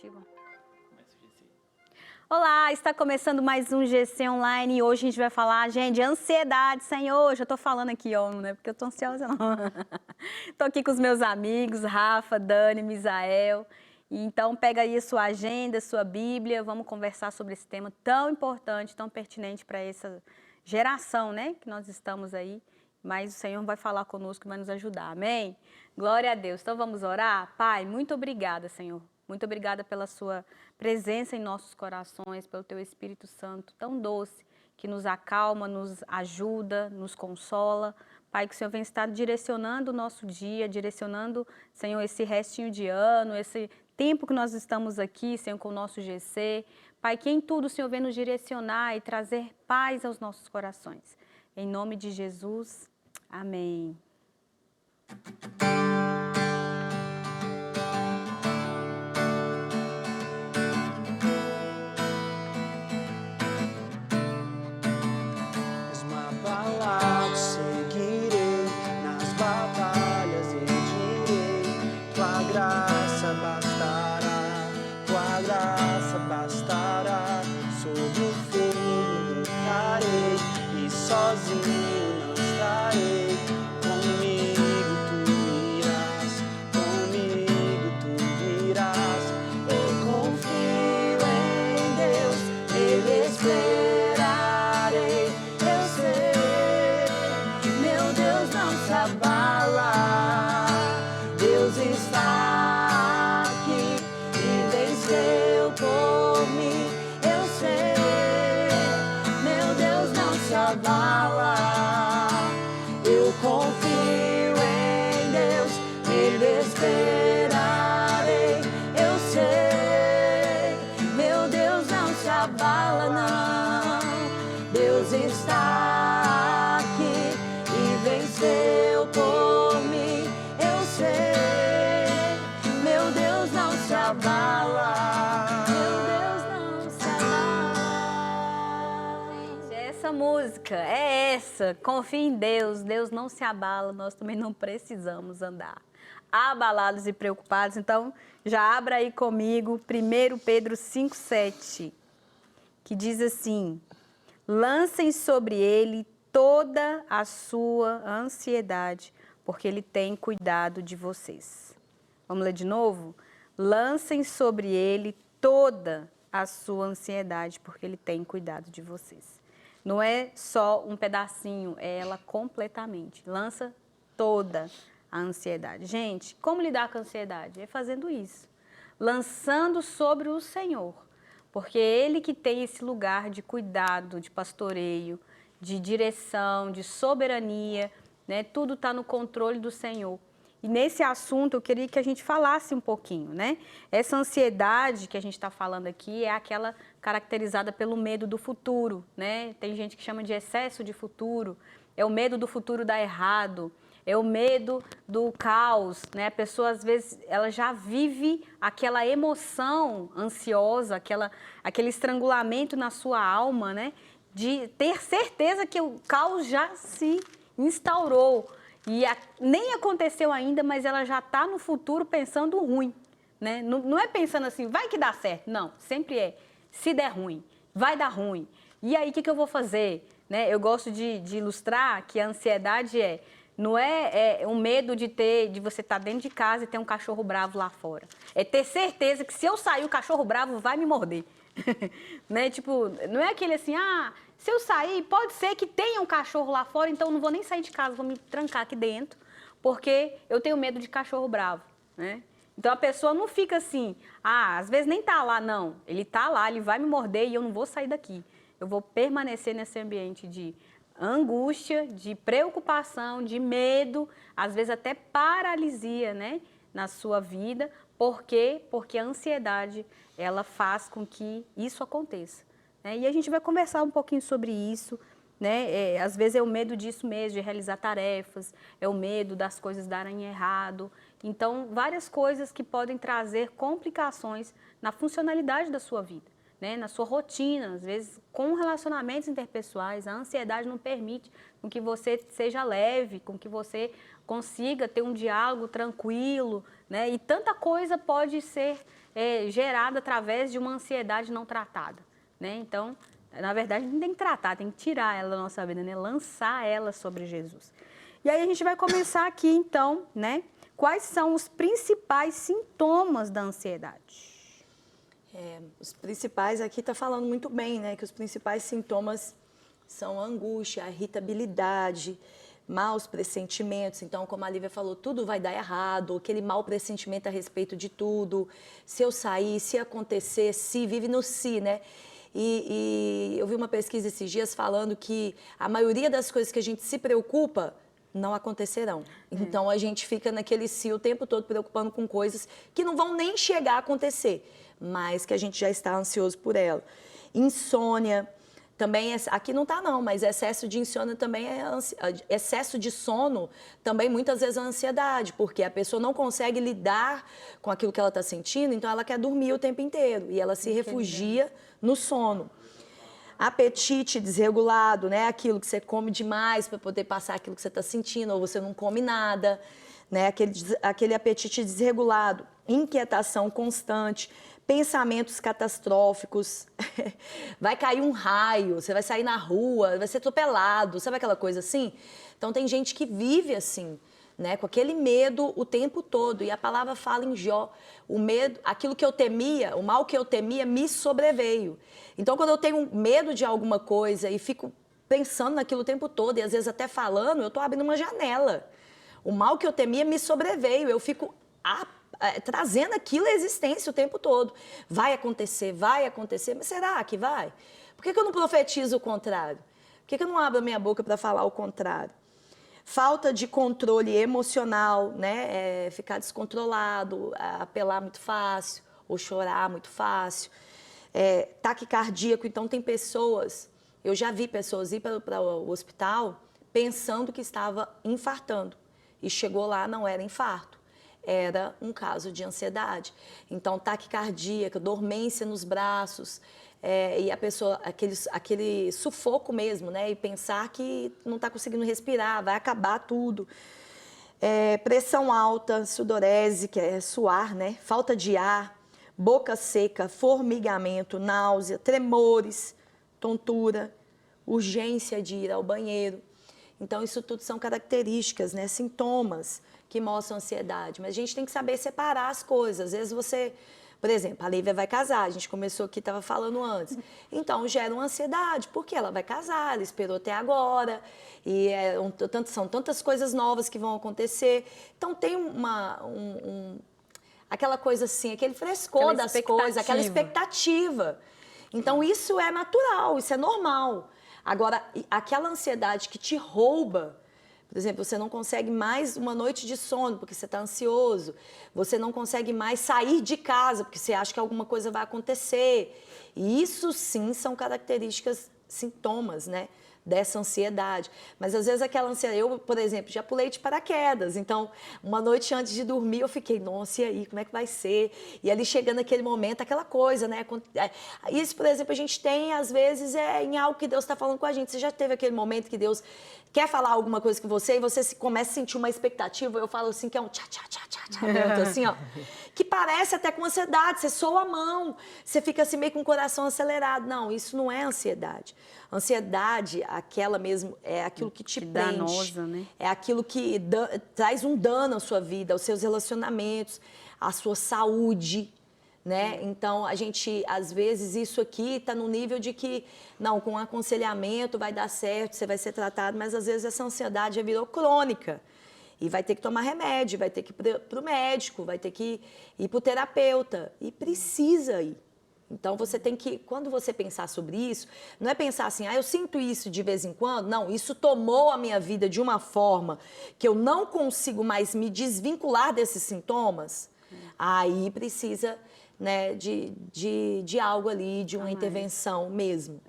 ativa. Olá, está começando mais um GC Online e hoje a gente vai falar, gente, de ansiedade, Senhor. Já tô falando aqui, ó, não é porque eu tô ansiosa, não. Tô aqui com os meus amigos, Rafa, Dani, Misael. Então, pega aí a sua agenda, a sua Bíblia, vamos conversar sobre esse tema tão importante, tão pertinente para essa geração, né, que nós estamos aí. Mas o Senhor vai falar conosco e vai nos ajudar, amém? Glória a Deus. Então, vamos orar? Pai, muito obrigada, Senhor. Muito obrigada pela sua presença em nossos corações, pelo teu Espírito Santo tão doce, que nos acalma, nos ajuda, nos consola. Pai, que o Senhor venha estar direcionando o nosso dia, direcionando, Senhor, esse restinho de ano, esse tempo que nós estamos aqui, Senhor, com o nosso GC. Pai, que em tudo o Senhor venha nos direcionar e trazer paz aos nossos corações. Em nome de Jesus, amém. Seguirei nas batalhas e direi: tua graça bastará, tua graça bastará. Sob o fogo lutarei e sozinho não estarei. Comigo tu irás. Eu confio em Deus, Ele esperarei. Eu sei, meu Deus não se abala. Deus está aqui e venceu por mim. Eu sei, meu Deus não se abala. Eu confio em Deus, Ele esperarei. Eu sei, meu Deus não se abala, não. Deus está aqui e venceu por mim. Eu sei, meu Deus não se abala. Meu Deus não se abala. Gente, essa música é essa. Confie em Deus, Deus não se abala, nós também não precisamos andar abalados e preocupados. Então, já abra aí comigo 1 Pedro 5,7, que diz assim: lancem sobre ele toda a sua ansiedade, porque ele tem cuidado de vocês. Vamos ler de novo? Lancem sobre ele toda a sua ansiedade, porque ele tem cuidado de vocês. Não é só um pedacinho, é ela completamente. Lança toda a ansiedade. Gente, como lidar com a ansiedade? É fazendo isso. Lançando sobre o Senhor. Porque é Ele que tem esse lugar de cuidado, de pastoreio, de direção, de soberania, né? Tudo está no controle do Senhor. E nesse assunto eu queria que a gente falasse um pouquinho, né? Essa ansiedade que a gente está falando aqui é aquela caracterizada pelo medo do futuro, né? Tem gente que chama de excesso de futuro, é o medo do futuro dar errado, é o medo do caos, né? A pessoa, às vezes, ela já vive aquela emoção ansiosa, aquele estrangulamento na sua alma, né? De ter certeza que o caos já se instaurou. E nem aconteceu ainda, mas ela já está no futuro pensando ruim, né? Não é pensando assim, vai que dá certo. Não, sempre é, se der ruim, vai dar ruim. E aí, o que eu vou fazer? Né? Eu gosto de ilustrar que a ansiedade não é um medo de você estar dentro de casa e ter um cachorro bravo lá fora. É ter certeza que se eu sair, o cachorro bravo vai me morder. Né? Tipo, não é aquele assim, se eu sair, pode ser que tenha um cachorro lá fora, então eu não vou nem sair de casa, vou me trancar aqui dentro, porque eu tenho medo de cachorro bravo, né? Então a pessoa não fica assim, às vezes nem tá lá, não. Ele tá lá, ele vai me morder e eu não vou sair daqui. Eu vou permanecer nesse ambiente de angústia, de preocupação, de medo, às vezes até paralisia, né, na sua vida. Por quê? Porque a ansiedade, ela faz com que isso aconteça, né? E a gente vai conversar um pouquinho sobre isso, né? Às vezes é o medo disso mesmo, de realizar tarefas, é o medo das coisas darem errado. Então, várias coisas que podem trazer complicações na funcionalidade da sua vida, né? Na sua rotina, às vezes com relacionamentos interpessoais, a ansiedade não permite com que você seja leve, com que você consiga ter um diálogo tranquilo, né? E tanta coisa pode ser gerada através de uma ansiedade não tratada, né? Então, na verdade, não tem que tratar, tem que tirar ela da nossa vida, né? Lançar ela sobre Jesus. E aí a gente vai começar aqui, então, né? Quais são os principais sintomas da ansiedade? Os principais, aqui está falando muito bem, né? Que os principais sintomas são a angústia, a irritabilidade, maus pressentimentos. Então, como a Lívia falou, tudo vai dar errado, aquele mau pressentimento a respeito de tudo. Se eu sair, se acontecer, se vive no si, né? E eu vi uma pesquisa esses dias falando que a maioria das coisas que a gente se preocupa não acontecerão. Então, a gente fica naquele si o tempo todo preocupando com coisas que não vão nem chegar a acontecer, mas que a gente já está ansioso por ela. Insônia, também, aqui não está não, mas excesso de insônia também excesso de sono também muitas vezes é ansiedade, porque a pessoa não consegue lidar com aquilo que ela está sentindo, então ela quer dormir o tempo inteiro e ela se refugia no sono. Apetite desregulado, né? Aquilo que você come demais para poder passar aquilo que você está sentindo, ou você não come nada, né? Aquele apetite desregulado, inquietação constante, pensamentos catastróficos, vai cair um raio, você vai sair na rua, vai ser atropelado, sabe aquela coisa assim? Então tem gente que vive assim, né, com aquele medo o tempo todo, e a palavra fala em Jó, o medo, aquilo que eu temia, o mal que eu temia me sobreveio. Então quando eu tenho medo de alguma coisa e fico pensando naquilo o tempo todo, e às vezes até falando, eu estou abrindo uma janela. O mal que eu temia me sobreveio, eu fico trazendo aquilo à existência o tempo todo. Vai acontecer, mas será que vai? Por que eu não profetizo o contrário? Por que eu não abro a minha boca para falar o contrário? Falta de controle emocional, né? Ficar descontrolado, apelar muito fácil, ou chorar muito fácil. Taque cardíaco, então tem pessoas, eu já vi pessoas ir para o hospital pensando que estava infartando. E chegou lá, não era infarto. Era um caso de ansiedade. Então, taquicardia, dormência nos braços, e a pessoa, aquele sufoco mesmo, né? E pensar que não está conseguindo respirar, vai acabar tudo. Pressão alta, sudorese, que é suar, né? Falta de ar, boca seca, formigamento, náusea, tremores, tontura, urgência de ir ao banheiro. Então, isso tudo são características, né? Sintomas que mostram ansiedade, mas a gente tem que saber separar as coisas. Às vezes você, por exemplo, a Lívia vai casar, a gente começou aqui, estava falando antes, então gera uma ansiedade, porque ela vai casar, ela esperou até agora, e são tantas coisas novas que vão acontecer, então tem aquela coisa assim, aquele frescor das coisas, aquela expectativa. Então isso é natural, isso é normal. Agora, aquela ansiedade que te rouba, por exemplo, você não consegue mais uma noite de sono porque você está ansioso, você não consegue mais sair de casa porque você acha que alguma coisa vai acontecer. E isso sim são características, sintomas, né, dessa ansiedade. Mas às vezes aquela ansiedade, eu, por exemplo, já pulei de paraquedas, então uma noite antes de dormir eu fiquei, nossa, e aí, como é que vai ser? E ali chegando naquele momento, aquela coisa, né? Isso, por exemplo, a gente tem, às vezes, em algo que Deus está falando com a gente. Você já teve aquele momento que Deus quer falar alguma coisa com você e você começa a sentir uma expectativa, eu falo assim, que é um tchá, tchá, tchá, tchá, tchá, assim, ó, que parece até com ansiedade, você soa a mão, você fica assim meio com o coração acelerado. Não, isso não é ansiedade. Ansiedade, aquela mesmo, é aquilo que te prende. Danosa, né? É aquilo que traz um dano à sua vida, aos seus relacionamentos, à sua saúde, né? Então, a gente, às vezes, isso aqui está no nível de que, não, com aconselhamento vai dar certo, você vai ser tratado, mas às vezes essa ansiedade já virou crônica. E vai ter que tomar remédio, vai ter que ir para o médico, vai ter que ir para o terapeuta. E precisa ir. Então, você tem que, quando você pensar sobre isso, não é pensar assim, eu sinto isso de vez em quando. Não, isso tomou a minha vida de uma forma que eu não consigo mais me desvincular desses sintomas. Aí precisa, né, de algo ali, de uma intervenção mesmo.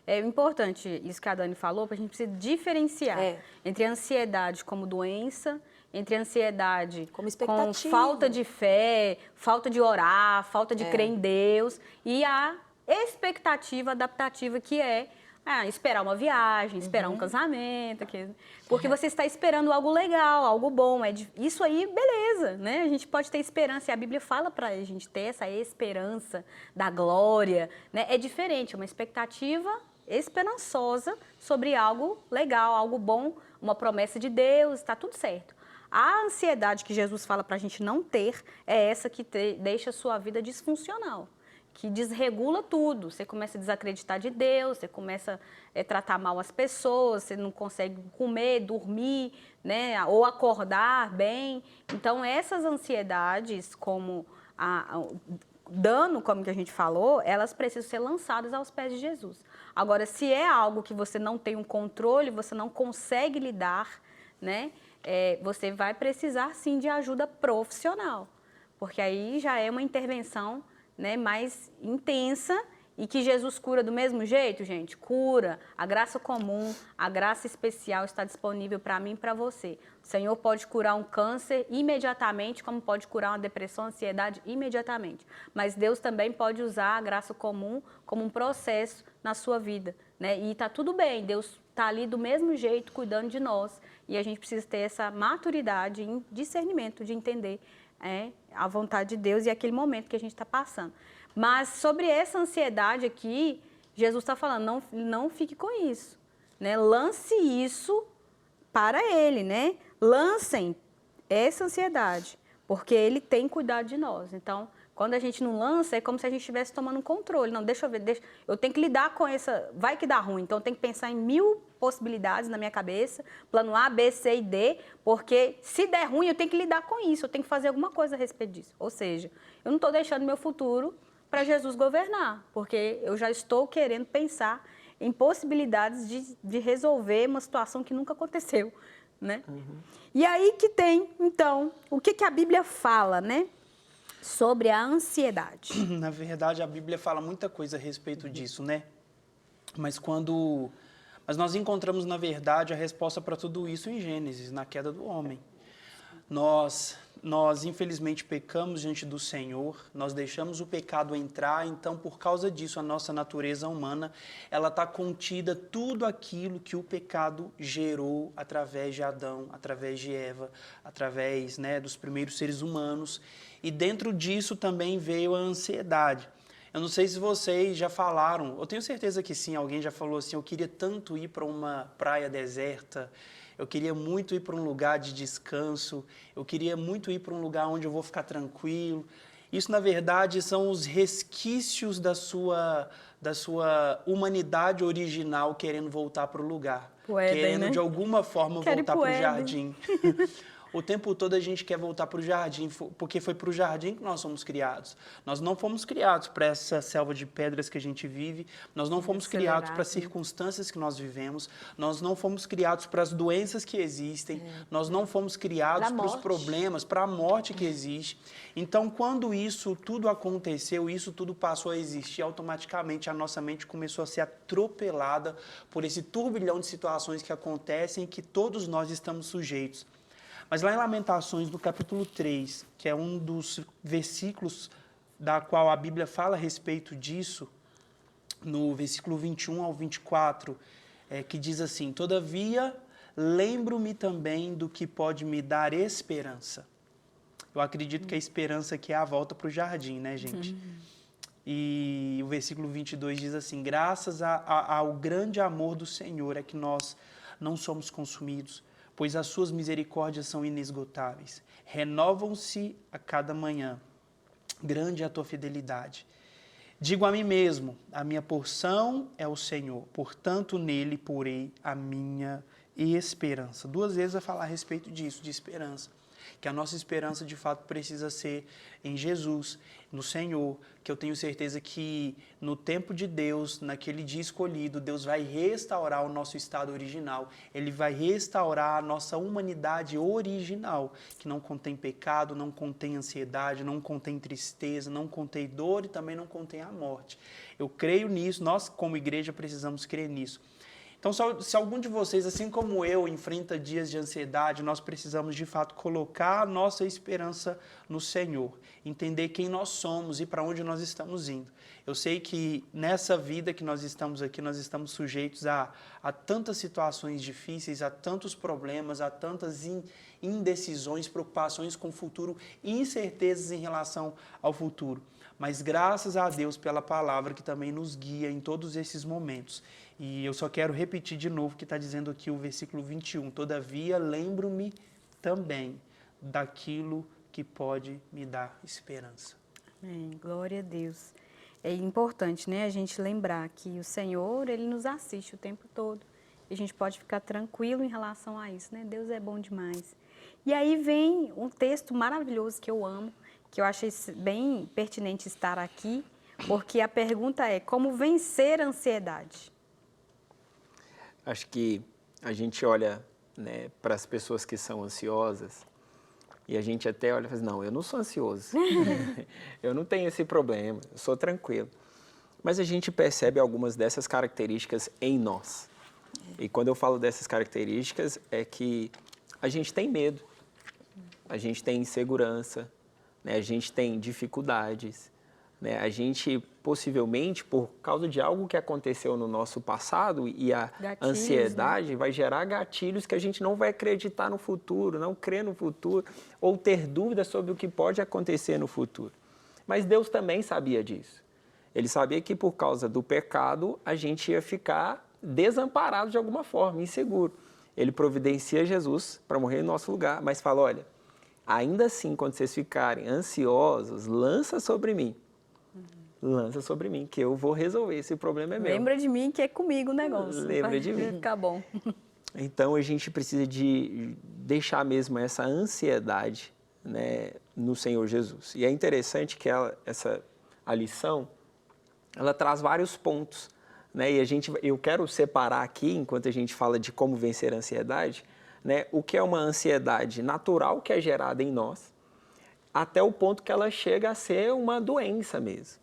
É importante isso que a Dani falou, porque a gente precisa diferenciar entre a ansiedade como doença, entre a ansiedade como expectativa, com falta de fé, falta de orar, falta de crer em Deus, e a expectativa adaptativa, que é esperar uma viagem, esperar um casamento, porque você está esperando algo legal, algo bom. Isso aí, beleza, né? A gente pode ter esperança, e a Bíblia fala para a gente ter essa esperança da glória, né? É diferente, é uma expectativa esperançosa sobre algo legal, algo bom, uma promessa de Deus, está tudo certo. A ansiedade que Jesus fala para a gente não ter é essa que deixa a sua vida disfuncional, que desregula tudo. Você começa a desacreditar de Deus, você começa a tratar mal as pessoas, você não consegue comer, dormir, né, ou acordar bem. Então, essas ansiedades, como dano, como que a gente falou, elas precisam ser lançadas aos pés de Jesus. Agora, se é algo que você não tem um controle, você não consegue lidar, né, você vai precisar sim de ajuda profissional, porque aí já é uma intervenção, né, mais intensa, e que Jesus cura do mesmo jeito, gente? Cura. A graça comum, a graça especial está disponível para mim e para você. O Senhor pode curar um câncer imediatamente, como pode curar uma depressão, ansiedade imediatamente. Mas Deus também pode usar a graça comum como um processo na sua vida, né? E está tudo bem, Deus está ali do mesmo jeito cuidando de nós. E a gente precisa ter essa maturidade e discernimento de entender a vontade de Deus e aquele momento que a gente está passando. Mas sobre essa ansiedade aqui, Jesus está falando, não fique com isso, né? Lance isso para Ele, né? Lancem essa ansiedade, porque Ele tem cuidado de nós. Então, quando a gente não lança, é como se a gente estivesse tomando um controle. Não, deixa eu ver, eu tenho que lidar com essa, vai que dá ruim. Então, eu tenho que pensar em 1000 possibilidades na minha cabeça, plano A, B, C e D, porque se der ruim, eu tenho que lidar com isso, eu tenho que fazer alguma coisa a respeito disso. Ou seja, eu não estou deixando meu futuro para Jesus governar, porque eu já estou querendo pensar em possibilidades de resolver uma situação que nunca aconteceu, né? E aí que tem, então, o que a Bíblia fala, né? Sobre a ansiedade. Na verdade, a Bíblia fala muita coisa a respeito disso, né? Mas nós encontramos, na verdade, a resposta para tudo isso em Gênesis, na queda do homem. Nós, infelizmente, pecamos diante do Senhor, nós deixamos o pecado entrar, então, por causa disso, a nossa natureza humana, ela está contida tudo aquilo que o pecado gerou através de Adão, através de Eva, através, né, dos primeiros seres humanos, e dentro disso também veio a ansiedade. Eu não sei se vocês já falaram, eu tenho certeza que sim, alguém já falou assim, eu queria tanto ir para uma praia deserta, eu queria muito ir para um lugar de descanso, eu queria muito ir para um lugar onde eu vou ficar tranquilo. Isso, na verdade, são os resquícios da sua humanidade original querendo voltar para o lugar. Querendo, né? De alguma forma, voltar para o jardim. O tempo todo a gente quer voltar para o jardim, porque foi para o jardim que nós somos criados. Nós não fomos criados para essa selva de pedras que a gente vive, nós não fomos criados para as circunstâncias que nós vivemos, nós não fomos criados para as doenças que existem, nós não fomos criados para os problemas, para a morte que existe. Então, quando isso tudo aconteceu, isso tudo passou a existir, automaticamente a nossa mente começou a ser atropelada por esse turbilhão de situações que acontecem e que todos nós estamos sujeitos. Mas lá em Lamentações, no capítulo 3, que é um dos versículos da qual a Bíblia fala a respeito disso, no versículo 21 ao 24, que diz assim, todavia, lembro-me também do que pode me dar esperança. Eu acredito que a esperança aqui é a volta para o jardim, né, gente? E o versículo 22 diz assim, graças ao grande amor do Senhor é que nós não somos consumidos, pois as suas misericórdias são inesgotáveis. Renovam-se a cada manhã. Grande é a tua fidelidade. Digo a mim mesmo, a minha porção é o Senhor, portanto nele porei a minha esperança. 2 vezes vai falar a respeito disso, de esperança. Que a nossa esperança de fato precisa ser em Jesus, no Senhor, que eu tenho certeza que no tempo de Deus, naquele dia escolhido, Deus vai restaurar o nosso estado original, Ele vai restaurar a nossa humanidade original, que não contém pecado, não contém ansiedade, não contém tristeza, não contém dor e também não contém a morte. Eu creio nisso, nós como igreja precisamos crer nisso. Então, se algum de vocês, assim como eu, enfrenta dias de ansiedade, nós precisamos, de fato, colocar a nossa esperança no Senhor, entender quem nós somos e para onde nós estamos indo. Eu sei que nessa vida que nós estamos aqui, nós estamos sujeitos a tantas situações difíceis, a tantos problemas, a tantas indecisões, preocupações com o futuro, incertezas em relação ao futuro. Mas graças a Deus pela palavra que também nos guia em todos esses momentos. E eu só quero repetir de novo o que está dizendo aqui o versículo 21. Todavia, lembro-me também daquilo que pode me dar esperança. Amém. Glória a Deus. É importante, né, a gente lembrar que o Senhor, Ele nos assiste o tempo todo. E a gente pode ficar tranquilo em relação a isso, né? Deus é bom demais. E aí vem um texto maravilhoso que eu amo, que eu achei bem pertinente estar aqui, porque a pergunta é: como vencer a ansiedade? Acho que a gente olha, né, para as pessoas que são ansiosas e a gente até olha e fala, não, eu não sou ansioso, eu não tenho esse problema, eu sou tranquilo. Mas a gente percebe algumas dessas características em nós. E quando eu falo dessas características é que a gente tem medo, a gente tem insegurança, né, a gente tem dificuldades, né, a gente possivelmente, por causa de algo que aconteceu no nosso passado e a Gatilhos, ansiedade, né, vai gerar gatilhos que a gente não vai acreditar no futuro, não crer no futuro, ou ter dúvidas sobre o que pode acontecer no futuro. Mas Deus também sabia disso. Ele sabia que por causa do pecado a gente ia ficar desamparado de alguma forma, inseguro. Ele providencia Jesus para morrer em nosso lugar, mas fala, olha, ainda assim, quando vocês ficarem ansiosos, lança sobre mim, que eu vou resolver, esse problema é meu. Lembra de mim que é comigo o negócio. Lembra de mim. Vai ficar bom. Então, a gente precisa de deixar mesmo essa ansiedade, né, no Senhor Jesus. E é interessante que a lição, ela traz vários pontos, né? E eu quero separar aqui, enquanto a gente fala de como vencer a ansiedade, né, o que é uma ansiedade natural que é gerada em nós, até o ponto que ela chega a ser uma doença mesmo.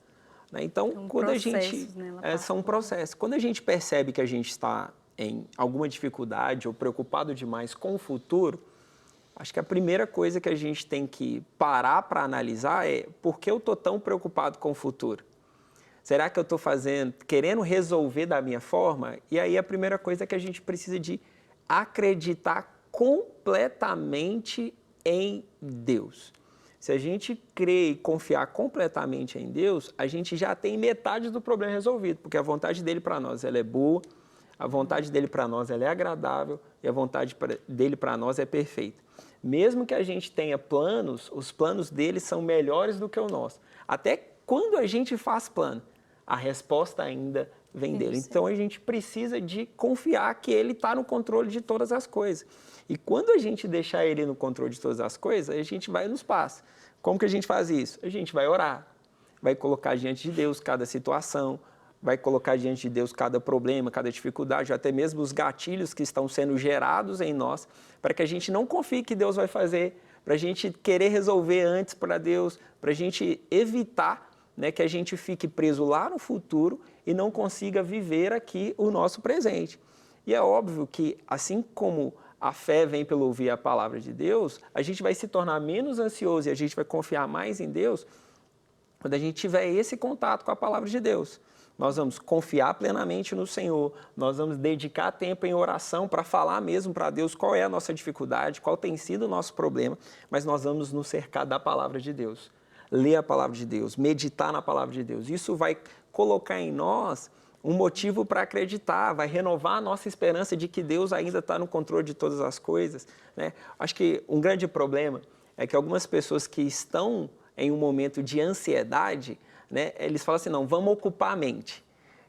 Então, quando a gente... né, são processos. Quando a gente percebe que a gente está em alguma dificuldade ou preocupado demais com o futuro, acho que a primeira coisa que a gente tem que parar para analisar é por que eu estou tão preocupado com o futuro? Será que eu estou querendo resolver da minha forma? E aí a primeira coisa é que a gente precisa de acreditar completamente em Deus. Se a gente crer e confiar completamente em Deus, a gente já tem metade do problema resolvido, porque a vontade dele para nós ela é boa, a vontade dele para nós ela é agradável e a vontade dele para nós é perfeita. Mesmo que a gente tenha planos, os planos dele são melhores do que o nosso. Até quando a gente faz plano, a resposta ainda vem dele. Então, a gente precisa de confiar que ele está no controle de todas as coisas. E quando a gente deixar ele no controle de todas as coisas, a gente vai nos passos. Como que a gente faz isso? A gente vai orar, vai colocar diante de Deus cada situação, vai colocar diante de Deus cada problema, cada dificuldade, até mesmo os gatilhos que estão sendo gerados em nós, para que a gente não confie que Deus vai fazer, para a gente querer resolver antes para Deus, para a gente evitar, né, que a gente fique preso lá no futuro e não consiga viver aqui o nosso presente. E é óbvio que, assim como a fé vem pelo ouvir a palavra de Deus, a gente vai se tornar menos ansioso e a gente vai confiar mais em Deus quando a gente tiver esse contato com a palavra de Deus. Nós vamos confiar plenamente no Senhor, nós vamos dedicar tempo em oração para falar mesmo para Deus qual é a nossa dificuldade, qual tem sido o nosso problema, mas nós vamos nos cercar da palavra de Deus. Ler a palavra de Deus, meditar na palavra de Deus. Isso vai colocar em nós um motivo para acreditar, vai renovar a nossa esperança de que Deus ainda está no controle de todas as coisas, né? Acho que um grande problema é que algumas pessoas que estão em um momento de ansiedade, né, eles falam assim, não, vamos ocupar a mente.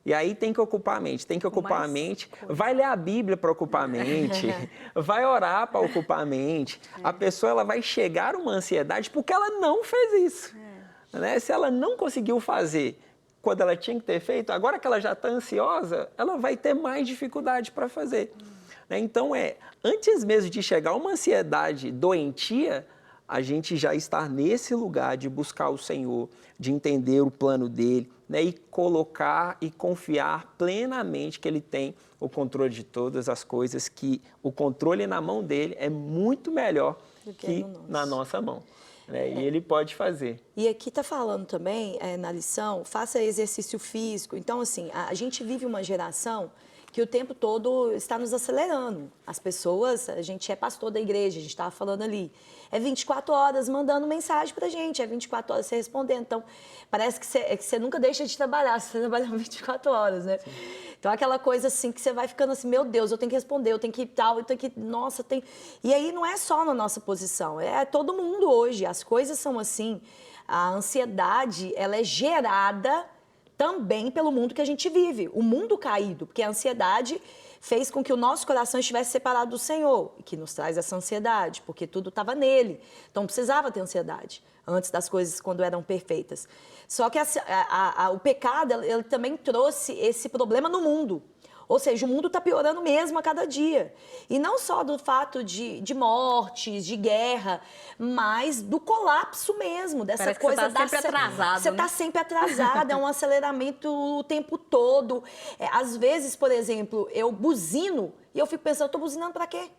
E aí tem que ocupar a mente, vai ler a Bíblia para ocupar a mente, vai orar para ocupar a mente. A pessoa ela vai chegar a uma ansiedade porque ela não fez isso. Né? Se ela não conseguiu fazer quando ela tinha que ter feito, agora que ela já está ansiosa, ela vai ter mais dificuldade para fazer. Né? Então, antes mesmo de chegar uma ansiedade doentia, a gente já estar nesse lugar de buscar o Senhor, de entender o plano dele, né, e colocar e confiar plenamente que ele tem o controle de todas as coisas, que o controle na mão dele é muito melhor Do que que no nosso. na nossa mão. Né? E ele pode fazer. E aqui está falando também, na lição, faça exercício físico. Então, assim, a gente vive uma geração que o tempo todo está nos acelerando. As pessoas, a gente é pastor da igreja, a gente estava falando ali, é 24 horas mandando mensagem para a gente, é 24 horas você respondendo. Então, parece que você nunca deixa de trabalhar, você trabalha 24 horas, né? Sim. Então, aquela coisa assim que você vai ficando assim, meu Deus, eu tenho que responder, eu tenho que tal, eu tenho que, nossa, tem... E aí não é só na nossa posição, é todo mundo hoje, as coisas são assim, a ansiedade, ela é gerada também pelo mundo que a gente vive, o mundo caído, porque a ansiedade fez com que o nosso coração estivesse separado do Senhor, que nos traz essa ansiedade, porque tudo estava nele. Então, não precisava ter ansiedade antes das coisas quando eram perfeitas. Só que o pecado, ele também trouxe esse problema no mundo. Ou seja, o mundo está piorando mesmo a cada dia. E não só do fato de mortes, de guerra, mas do colapso mesmo, dessa Parece coisa que você tá sempre atrasado, Você né? está sempre atrasado, é um aceleramento o tempo todo. Às vezes, por exemplo, eu buzino e eu fico pensando, eu estou buzinando para quê?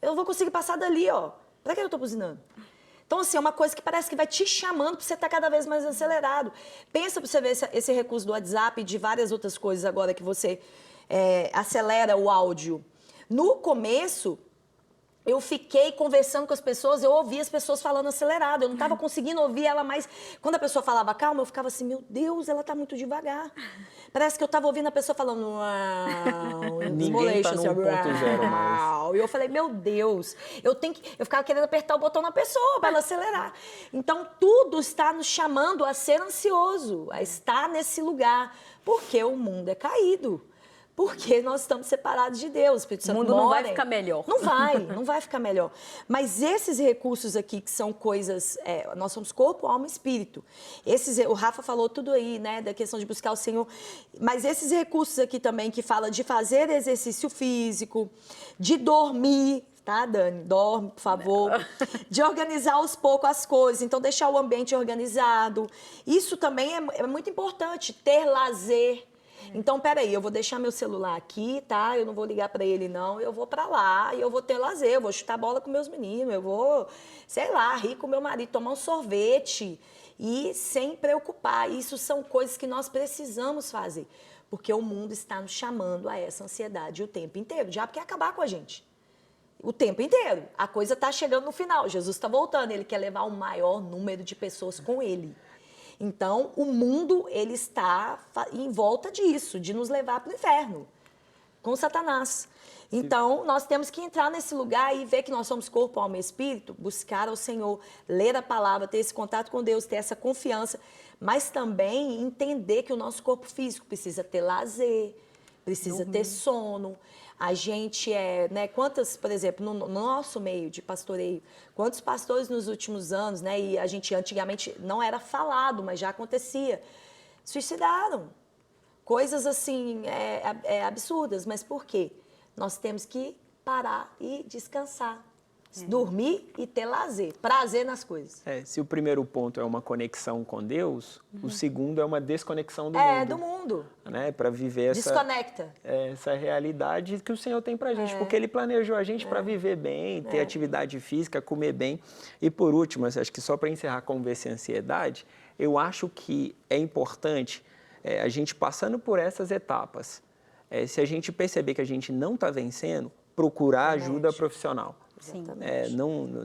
Eu não vou conseguir passar dali, ó. Para que eu estou buzinando? Então, assim, é uma coisa que parece que vai te chamando para você estar cada vez mais acelerado. Pensa para você ver esse recurso do WhatsApp e de várias outras coisas agora que você acelera o áudio. No começo, eu fiquei conversando com as pessoas, eu ouvia as pessoas falando acelerado, eu não estava conseguindo ouvir ela mais. Quando a pessoa falava calma, eu ficava assim, meu Deus, ela está muito devagar. Parece que eu estava ouvindo a pessoa falando... Ninguém está no 1.0 mais. E eu falei, meu Deus, eu ficava querendo apertar o botão na pessoa para ela acelerar. Então, tudo está nos chamando a ser ansioso, a estar nesse lugar, porque o mundo é caído. Porque nós estamos separados de Deus. O mundo não vai ficar melhor. Não vai ficar melhor. Mas esses recursos aqui, que são coisas... nós somos corpo, alma e espírito. O Rafa falou tudo aí, né? Da questão de buscar o Senhor. Mas esses recursos aqui também, que fala de fazer exercício físico, de dormir... Tá, Dani? Dorme, por favor. De organizar aos poucos as coisas. Então, deixar o ambiente organizado. Isso também é muito importante. Ter lazer. Então, peraí, eu vou deixar meu celular aqui, tá? Eu não vou ligar para ele, não. Eu vou para lá e eu vou ter lazer. Eu vou chutar bola com meus meninos. Eu vou, sei lá, rir com meu marido, tomar um sorvete. E sem preocupar. Isso são coisas que nós precisamos fazer. Porque o mundo está nos chamando a essa ansiedade o tempo inteiro. O diabo quer acabar com a gente. O tempo inteiro. A coisa está chegando no final. Jesus está voltando. Ele quer levar o maior número de pessoas com ele. Então, o mundo, ele está em volta disso, de nos levar para o inferno, com Satanás. Então, nós temos que entrar nesse lugar e ver que nós somos corpo, alma e espírito, buscar ao Senhor, ler a palavra, ter esse contato com Deus, ter essa confiança, mas também entender que o nosso corpo físico precisa ter lazer, precisa ter sono. A gente né, quantas, por exemplo, no nosso meio de pastoreio, quantos pastores nos últimos anos, né, e a gente antigamente não era falado, mas já acontecia, suicidaram. Coisas assim, absurdas, mas por quê? Nós temos que parar e descansar. Dormir e ter lazer, prazer nas coisas. Se o primeiro ponto é uma conexão com Deus, o segundo é uma desconexão do mundo. Do mundo. Né? Para viver essa realidade que o Senhor tem para a gente, porque Ele planejou a gente para viver bem, ter atividade física, comer bem. E por último, acho que só para encerrar com essa ansiedade, eu acho que é importante a gente passando por essas etapas, se a gente perceber que a gente não está vencendo, procurar ajuda profissional. Sim.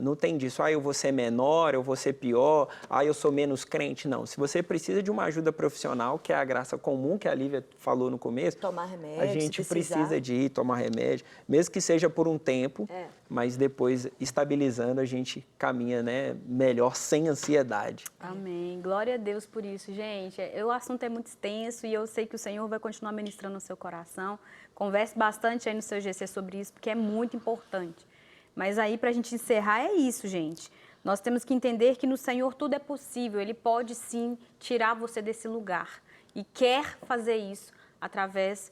Não tem disso, eu vou ser menor, eu vou ser pior, eu sou menos crente. Não, se você precisa de uma ajuda profissional, que é a graça comum que a Lívia falou no começo, tomar remédio, a gente precisa de ir tomar remédio, mesmo que seja por um tempo, mas depois, estabilizando, a gente caminha, né, melhor, sem ansiedade. Amém. Glória a Deus por isso, gente. O assunto é muito extenso e eu sei que o Senhor vai continuar ministrando no seu coração. Converse bastante aí no seu GC sobre isso, porque é muito importante. Mas aí, para a gente encerrar, é isso, gente. Nós temos que entender que no Senhor tudo é possível. Ele pode, sim, tirar você desse lugar. E quer fazer isso através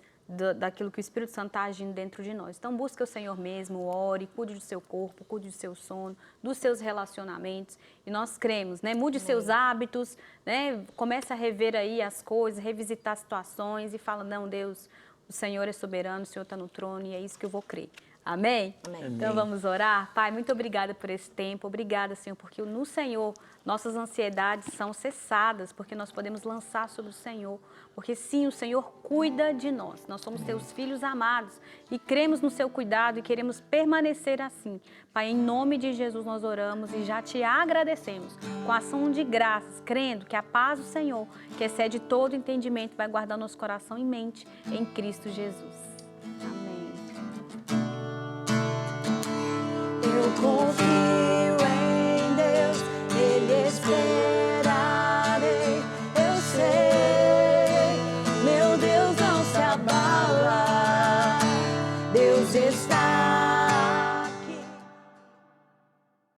daquilo que o Espírito Santo está agindo dentro de nós. Então, busque o Senhor mesmo, ore, cuide do seu corpo, cuide do seu sono, dos seus relacionamentos. E nós cremos, né? Mude os seus hábitos, né? Comece a rever aí as coisas, revisitar situações e fala, não, Deus, o Senhor é soberano, o Senhor está no trono e é isso que eu vou crer. Amém? Amém. Então vamos orar? Pai, muito obrigada por esse tempo. Obrigada, Senhor, porque no Senhor nossas ansiedades são cessadas, porque nós podemos lançar sobre o Senhor. Porque sim, o Senhor cuida de nós. Nós somos teus filhos amados e cremos no seu cuidado e queremos permanecer assim. Pai, em nome de Jesus nós oramos e já te agradecemos com ação de graças, crendo que a paz do Senhor, que excede todo entendimento, vai guardar nosso coração e mente em Cristo Jesus. Amém. Eu confio em Deus, Ele espera.